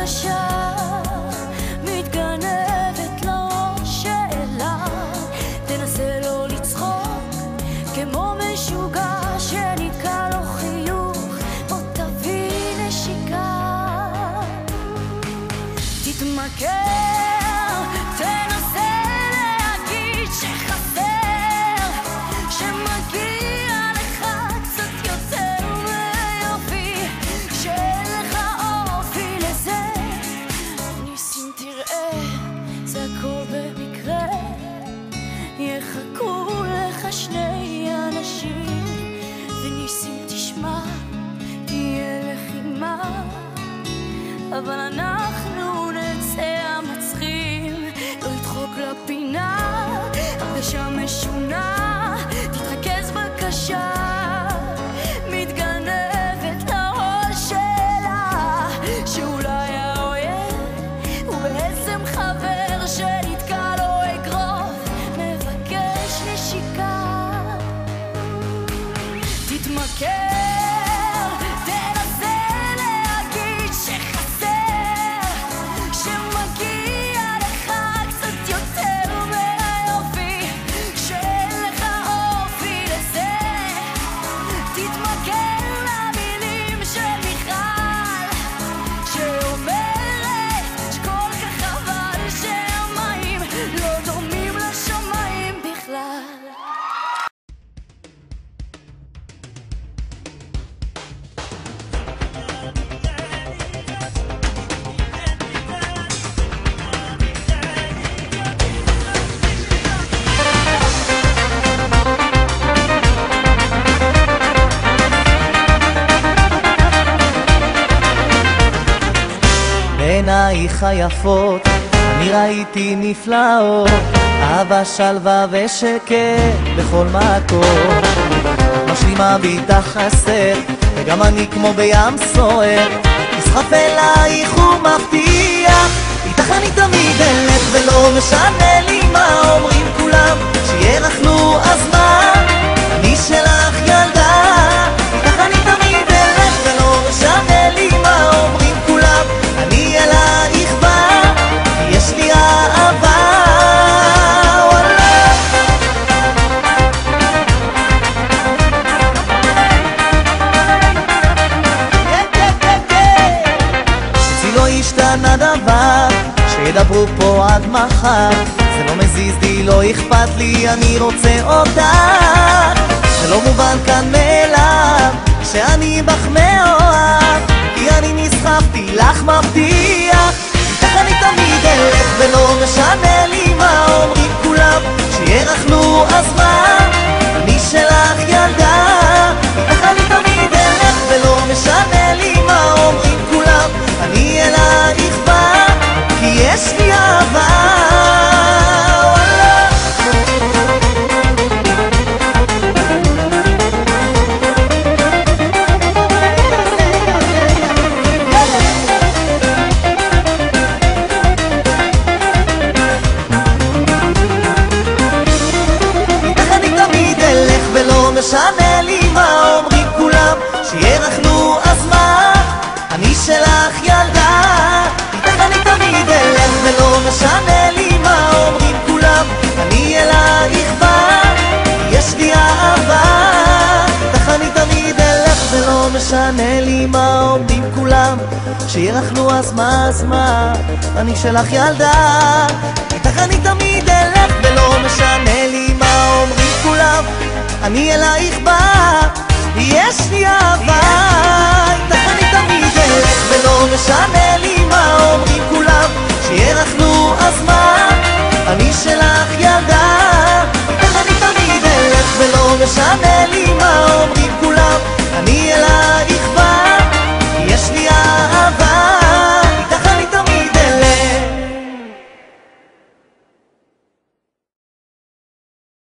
קשה מתגנבת לראש שלה, תנסה לא לצחוק כמו משוגע שנתקע לו חיוך, בוא תביא נשיקה, תתמכר, תנסה להגיד שחסר, שמגיע לך קצת יותר מיופי, שאין לך אופי לזה. ניסים תראה, זה הכל במקרה, יחכו לך שני אנשים, וניסים תשמע, תהיה לחימה, אבל אנחנו נצא המצחים, לא לדחוק לפינה, הרגשה משונה, תתרכז בקשה, מתגנבת לראש שלה, שאולי האויב הוא בעצם חבר שנתקע לו אגרוף, מבקש נשיקה, תתמכר, בעינייך היפות אני ראיתי נפלאות, אהבה, שלווה ושקט בכל מקום, משלימה בי את החסר, וגם אני כמו בים סוער, נסחף אלייך ומבטיח, איתך אני תמיד אלך ולא משנה לי מה אומרים כולם, שיהיה אנחנו אז מה, אני שלך ילדה, איתך אני תמיד אלך ולא משנה לי מה אומרים כולם, אני אלייך בא, כי יש לי אהבה, וואלה. אצלי לא השתנה דבר, שידברו פה עד מחר, זה לא מזיז לי, לא אכפת לי, אני רוצה אותך, זה לא מובן כאן מאליו, שאני בך מאוהב, כי אני נסחפתי לך מבטיח, איתך אני תמיד אלך ולא משנה לי מה אומרים כולם, שירחנו אז מה, אני שלך ילדה, איתך אני תמיד אלך ולא משנה לי מה אומרים כולם, אני אלייך בא, כי יש לי אהבה, משנה לי מה אומרים כולם, שירחנו אז מה, אני שלך ילדה, איתך אני תמיד אלך ולא משנה לי מה אומרים כולם, אני אלייך בא, יש לי אהבה, איתך אני תמיד אלך ולא משנה לי מה אומרים כולם, שירחנו אז מה, אני שלך ילדה, איתך אני תמיד אלך ולא משנה לי מה אומרים כולם, אני אלייך בא, יש לי אהבה, איתך אני תמיד אלך ולא משנה לי מה אומרים כולם, שירחנו אז מה, אני שלך ילדה, איתך אני תמיד אלך ולא משנה